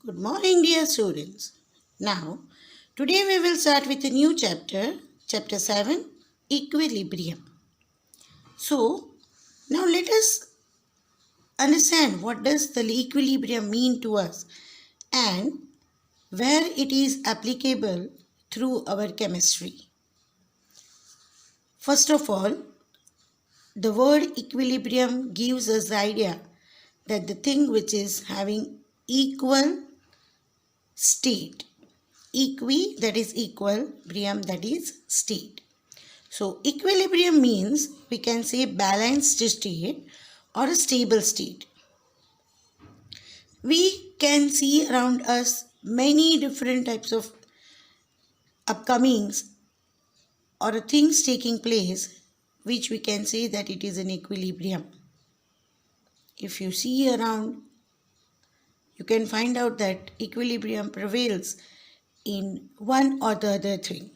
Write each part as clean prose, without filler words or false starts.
Good morning, dear students. Now, today we will start with a new chapter, chapter 7, Equilibrium. So, now let us understand what does the equilibrium mean to us and where it is applicable through our chemistry. First of all, the word equilibrium gives us the idea that the thing which is having equal state. Equi, that is equal, brium, that is state. So equilibrium means we can say balanced state or a stable state. We can see around us many different types of upcomings or things taking place which we can say that it is an equilibrium. If you see around, you can find out that equilibrium prevails in one or the other thing.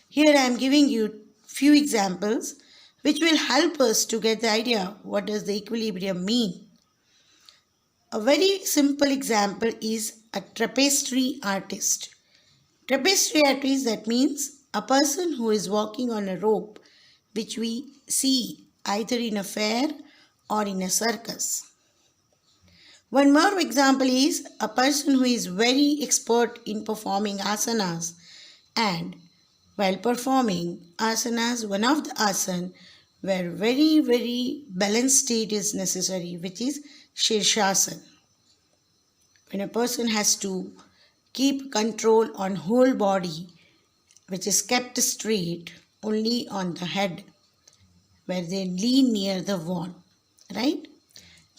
Here I am giving you few examples which will help us to get the idea what does the equilibrium mean. A very simple example is a tapestry artist. Tapestry artist, that means a person who is walking on a rope which we see either in a fair or in a circus. One more example is a person who is very expert in performing asanas, and while performing asanas, one of the asana where very balanced state is necessary, which is Shirshasana. When a person has to keep control on whole body, which is kept straight only on the head, where they lean near the wall, right?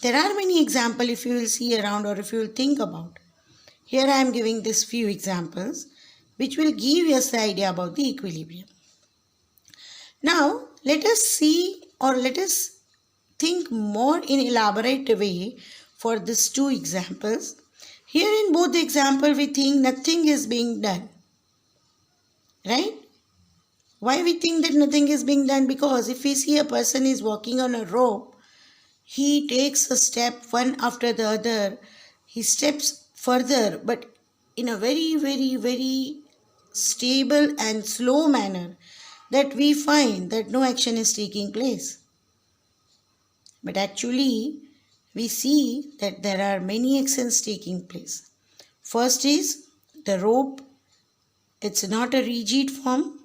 There are many examples if you will see around or if you will think about. Here I am giving these few examples which will give us the idea about the equilibrium. Now let us see or let us think more in elaborate way for these two examples. Here in both the example we think nothing is being done, right? Why we think that nothing is being done? Because if we see a person is walking on a rope, he takes a step one after the other. He steps further, but in a very stable and slow manner, that we find that no action is taking place. But actually, we see that there are many actions taking place. First is the rope. It's not a rigid form.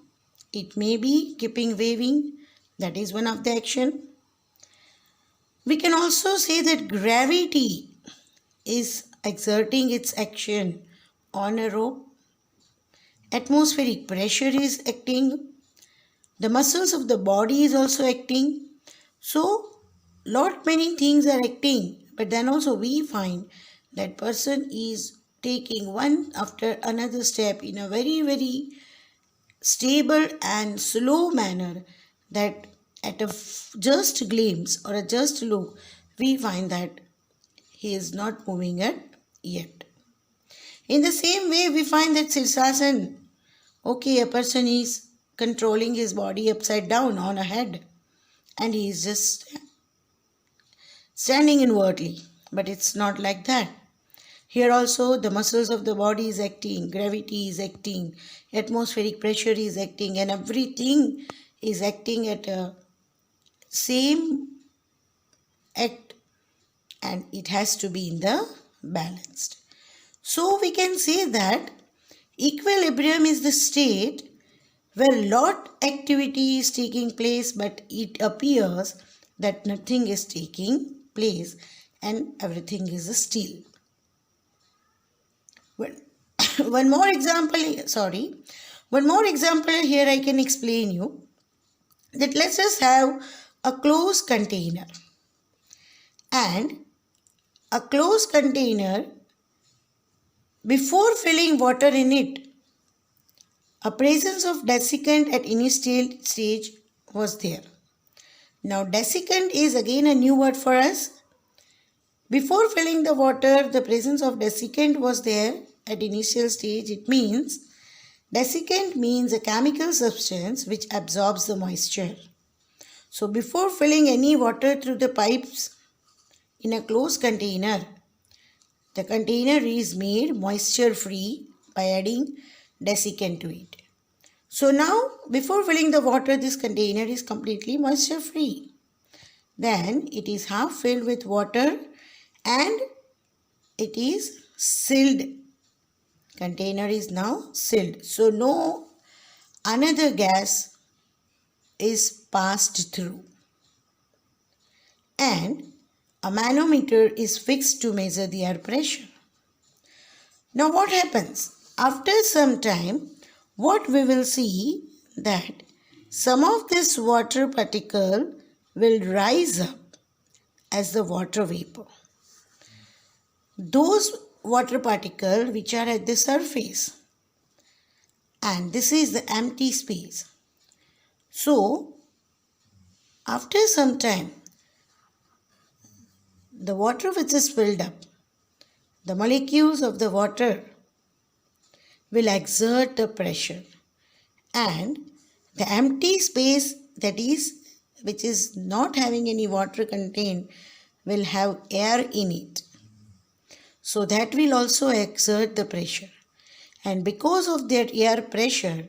It may be keeping waving. That is one of the action. We can also say that gravity is exerting its action on a rope. Atmospheric pressure is acting. The muscles of the body is also acting. So, lot many things are acting. But then also we find that person is taking one after another step in a very stable and slow manner, that at a just glimpse or a just look, we find that he is not moving it yet. In the same way, we find that Sirsasana, okay, a person is controlling his body upside down on a head and he is just standing inwardly, but it's not like that. Here also the muscles of the body is acting, gravity is acting, atmospheric pressure is acting, and everything is acting at a same act, and it has to be in the balanced. So we can say that equilibrium is the state where lot activity is taking place, but it appears that nothing is taking place and everything is still. One more example here I can explain you, that let's just have a closed container, and a closed container, before filling water in it, a presence of desiccant at initial stage was there. Now desiccant is again a new word for us. Before filling the water, the presence of desiccant was there at initial stage. It means desiccant means a chemical substance which absorbs the moisture. So before filling any water through the pipes in a closed container, the container is made moisture free by adding desiccant to it. So now before filling the water, this container is completely moisture free. Then it is half filled with water and it is sealed. Container is now sealed. So no another gas is passed through. And a manometer is fixed to measure the air pressure. Now what happens? After some time, what we will see that some of this water particle will rise up as the water vapor. Those water particles which are at the surface, and this is the empty space. So after some time, the water which is filled up, the molecules of the water will exert the pressure, and the empty space which is not having any water contained will have air in it. So that will also exert the pressure, and because of that air pressure,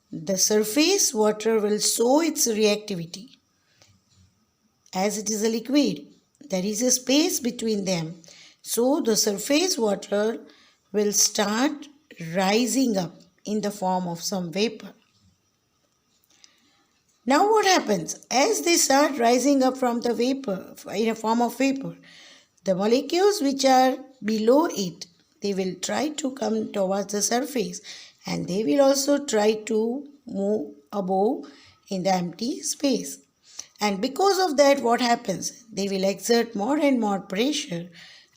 the surface water will show its reactivity. As it is a liquid, there is a space between them. So the surface water will start rising up in the form of some vapor. Now what happens? As they start rising up from the vapor, in a form of vapor, the molecules which are below it, they will try to come towards the surface, and they will also try to move above in the empty space. And because of that, what happens? They will exert more and more pressure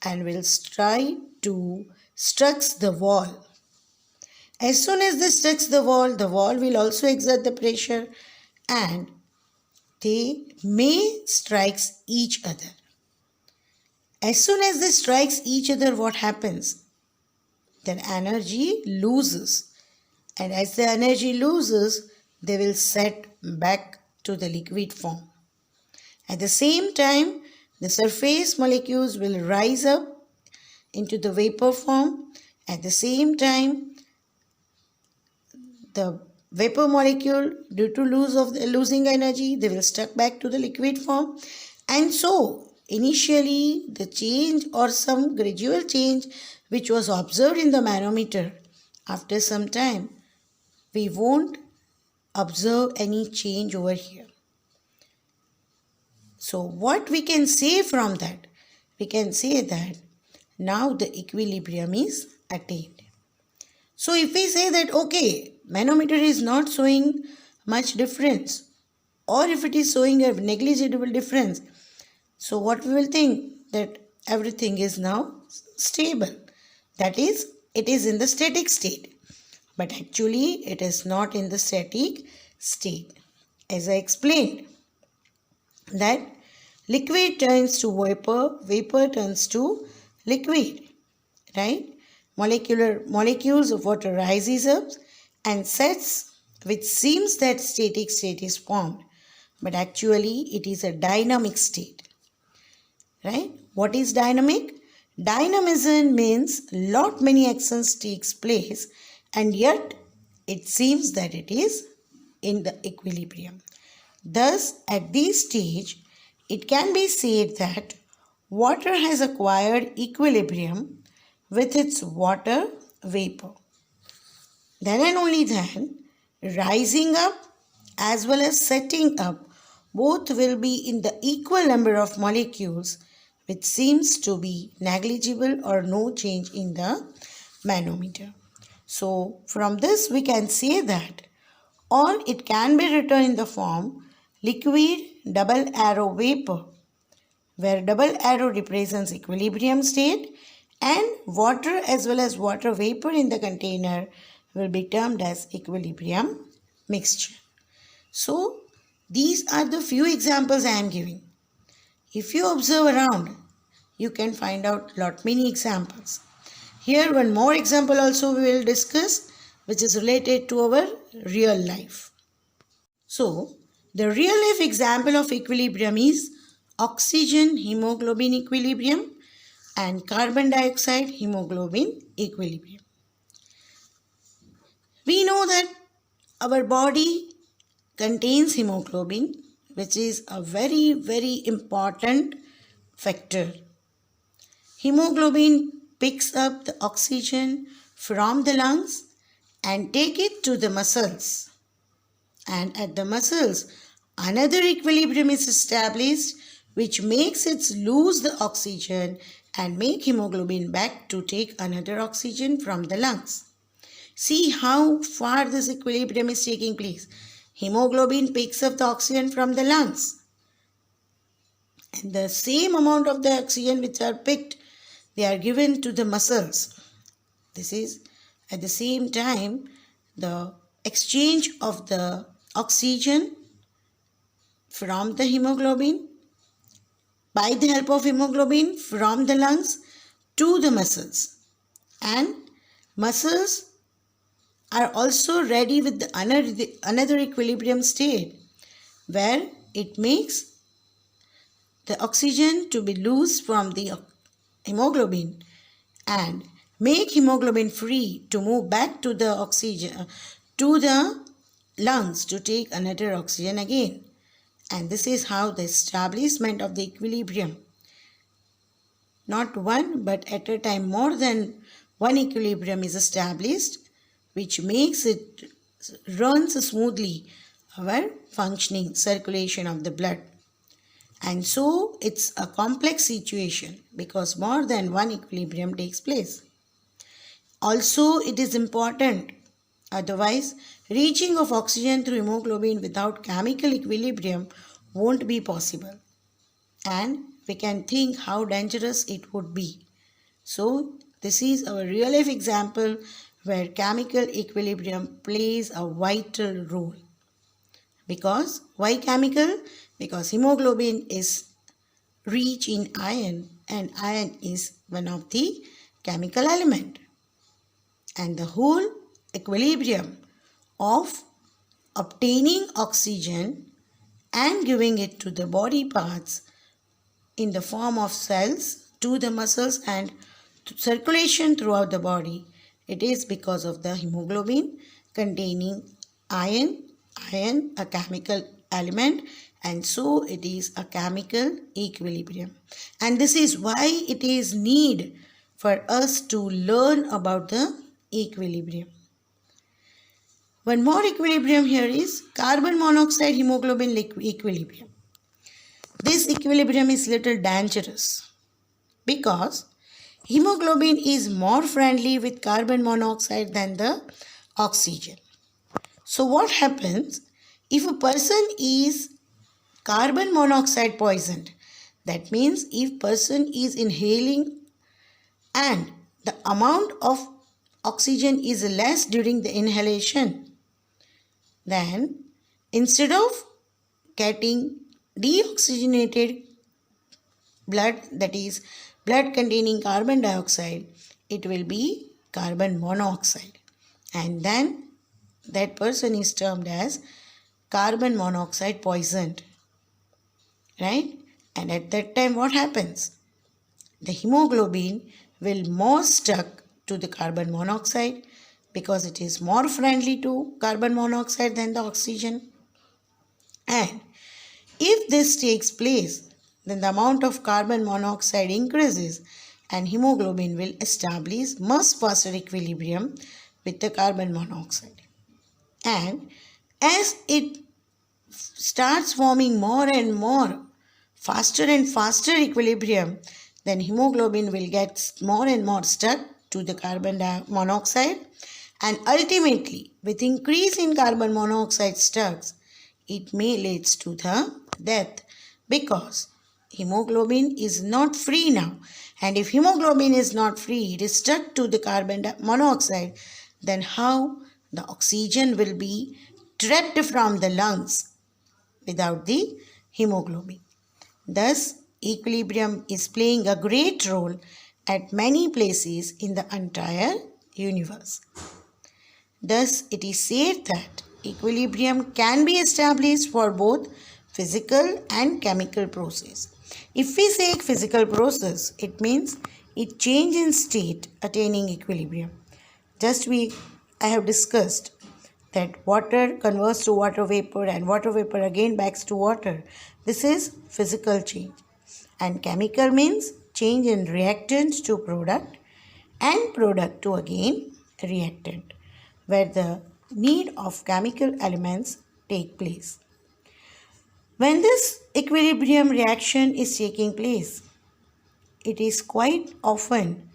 and will try to struck the wall. As soon as they struck the wall will also exert the pressure and they may strike each other. As soon as they strike each other, what happens? Their energy loses. And as the energy loses, they will set back to the liquid form. At the same time, the surface molecules will rise up into the vapor form. At the same time, the vapor molecule, due to losing energy, they will stuck back to the liquid form. And so, initially, the change or some gradual change which was observed in the manometer, after some time, we won't observe any change over here. So what we can say from that? We can say that now the equilibrium is attained. So if we say that, okay, manometer is not showing much difference, or if it is showing a negligible difference, so what we will think? That everything is now stable. That is, it is in the static state. But actually, it is not in the static state. As I explained, that liquid turns to vapor, vapor turns to liquid, right? Molecules of water rises up and sets, which seems that static state is formed, but actually it is a dynamic state, right? What is dynamic? Dynamism means lot many actions takes place and yet it seems that it is in the equilibrium. Thus, at this stage, it can be said that water has acquired equilibrium with its water vapor. Then and only then, rising up as well as setting up both will be in the equal number of molecules, which seems to be negligible or no change in the manometer. So, from this we can say that, or it can be written in the form liquid double arrow vapor, where double arrow represents equilibrium state and water as well as water vapor in the container will be termed as equilibrium mixture. So, these are the few examples I am giving. If you observe around, you can find out lot many examples. Here one more example also we will discuss, which is related to our real life. So, the real life example of equilibrium is oxygen hemoglobin equilibrium, and carbon dioxide hemoglobin equilibrium. We know that our body contains hemoglobin, which is a very, very important factor. Hemoglobin picks up the oxygen from the lungs and take it to the muscles. And at the muscles, another equilibrium is established which makes it lose the oxygen and make hemoglobin back to take another oxygen from the lungs. See how far this equilibrium is taking place. Hemoglobin picks up the oxygen from the lungs. And the same amount of the oxygen which are picked, they are given to the muscles. This is at the same time the exchange of the oxygen from the hemoglobin by the help of hemoglobin from the lungs to the muscles. And muscles are also ready with another equilibrium state where it makes the oxygen to be loose from the hemoglobin and make hemoglobin free to move back to the oxygen to the lungs to take another oxygen again. And this is how the establishment of the equilibrium, not one but at a time more than one equilibrium is established, which makes it runs smoothly our functioning circulation of the blood. And so it's a complex situation because more than one equilibrium takes place. Also, it is important, otherwise reaching of oxygen through hemoglobin without chemical equilibrium won't be possible. And we can think how dangerous it would be. So this is our real life example where chemical equilibrium plays a vital role. Because why chemical? Because hemoglobin is rich in iron and iron is one of the chemical element. And the whole equilibrium of obtaining oxygen and giving it to the body parts in the form of cells to the muscles and circulation throughout the body, it is because of the hemoglobin containing iron, a chemical element, and so it is a chemical equilibrium. And this is why it is need for us to learn about the equilibrium. One more equilibrium here is carbon monoxide hemoglobin equilibrium. This equilibrium is little dangerous because hemoglobin is more friendly with carbon monoxide than the oxygen. So what happens if a person is carbon monoxide poisoned? That means if person is inhaling and the amount of oxygen is less during the inhalation, then instead of getting deoxygenated blood, that is blood containing carbon dioxide, it will be carbon monoxide, and then that person is termed as carbon monoxide poisoned, right? And at that time what happens? The hemoglobin will more stuck to the carbon monoxide because it is more friendly to carbon monoxide than the oxygen. And if this takes place, then the amount of carbon monoxide increases and hemoglobin will establish much faster equilibrium with the carbon monoxide. And as it starts forming more and more faster and faster equilibrium, then hemoglobin will get more and more stuck to the carbon monoxide, and ultimately with increase in carbon monoxide stocks, it may leads to the death because hemoglobin is not free now. And if hemoglobin is not free, it is stuck to the carbon monoxide, then how the oxygen will be trapped from the lungs without the hemoglobin. Thus, equilibrium is playing a great role at many places in the entire universe. Thus, it is said that equilibrium can be established for both physical and chemical process. If we say physical process, it means it change in state attaining equilibrium. I have discussed that water converts to water vapor and water vapor again backs to water. This is physical change. And chemical means change in reactant to product and product to again reactant, where the need of chemical elements take place. When this equilibrium reaction is taking place, it is quite often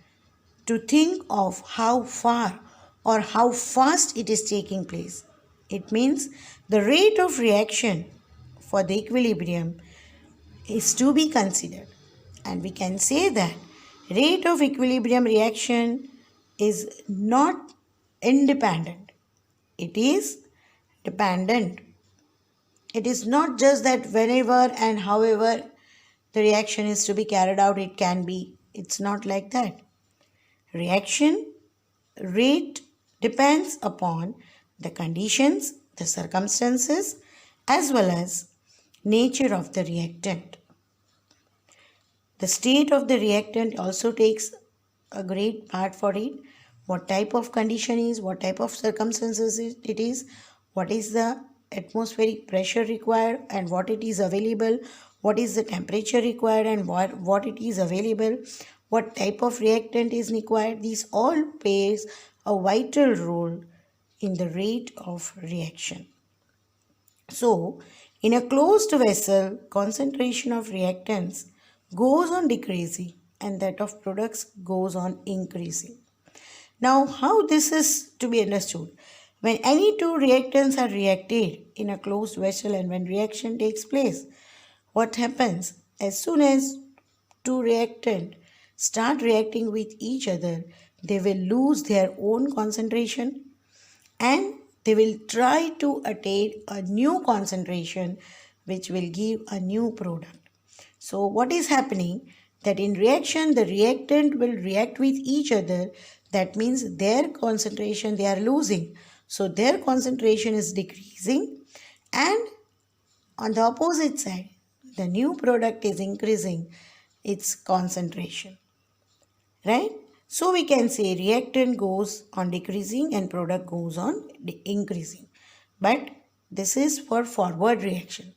to think of how far or how fast it is taking place. It means the rate of reaction for the equilibrium is to be considered. And we can say that rate of equilibrium reaction is not independent. It is dependent. It is not just that whenever and however the reaction is to be carried out, it can be. It's not like that. Reaction rate depends upon the conditions, the circumstances, as well as nature of the reactant. The state of the reactant also takes a great part for it. What type of condition is, what type of circumstances it is, what is the atmospheric pressure required and what it is available, what is the temperature required and what it is available, what type of reactant is required. These all plays a vital role in the rate of reaction. So, in a closed vessel, concentration of reactants goes on decreasing and that of products goes on increasing. Now, how this is to be understood? When any two reactants are reacted in a closed vessel and when reaction takes place, what happens? As soon as two reactants start reacting with each other, they will lose their own concentration and they will try to attain a new concentration which will give a new product. So what is happening? That in reaction, the reactant will react with each other. That means their concentration they are losing. So their concentration is decreasing and on the opposite side, the new product is increasing its concentration. Right? So we can say reactant goes on decreasing and product goes on increasing. But this is for forward reaction.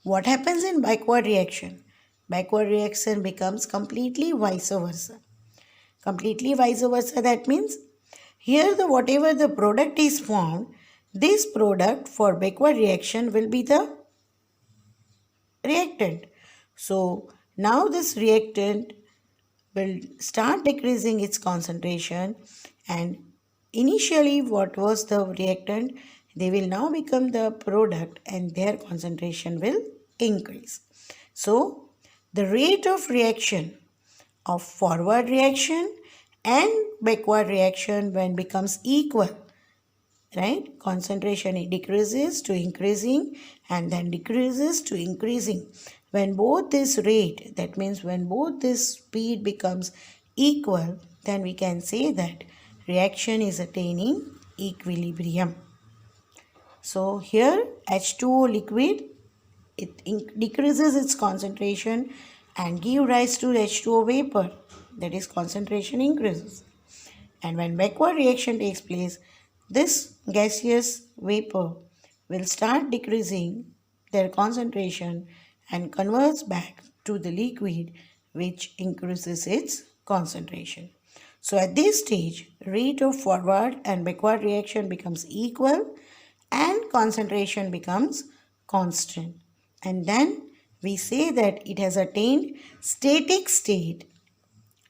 What happens in backward reaction? Backward reaction becomes completely vice versa. Completely vice versa, that means here the whatever the product is formed, this product for backward reaction will be the reactant. So now this reactant will start decreasing its concentration and initially what was the reactant, they will now become the product and their concentration will increase. So the rate of reaction of forward reaction and backward reaction when becomes equal, right? Concentration it decreases to increasing and then decreases to increasing. When both this rate, that means when both this speed becomes equal, then we can say that reaction is attaining equilibrium. So here H2O liquid, it decreases its concentration and give rise to H2O vapor, that is concentration increases. And when backward reaction takes place, this gaseous vapor will start decreasing their concentration and converts back to the liquid which increases its concentration. So at this stage, rate of forward and backward reaction becomes equal and concentration becomes constant. And then we say that it has attained static state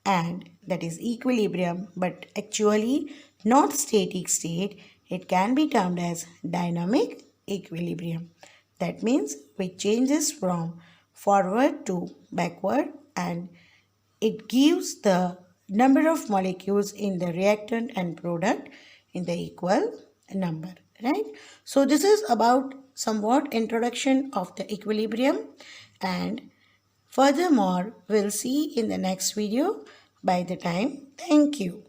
and that is equilibrium, but actually not static state. It can be termed as dynamic equilibrium. That means which changes from forward to backward and it gives the number of molecules in the reactant and product in the equal number, right? So this is about somewhat introduction of the equilibrium and furthermore we'll see in the next video. By the time, thank you.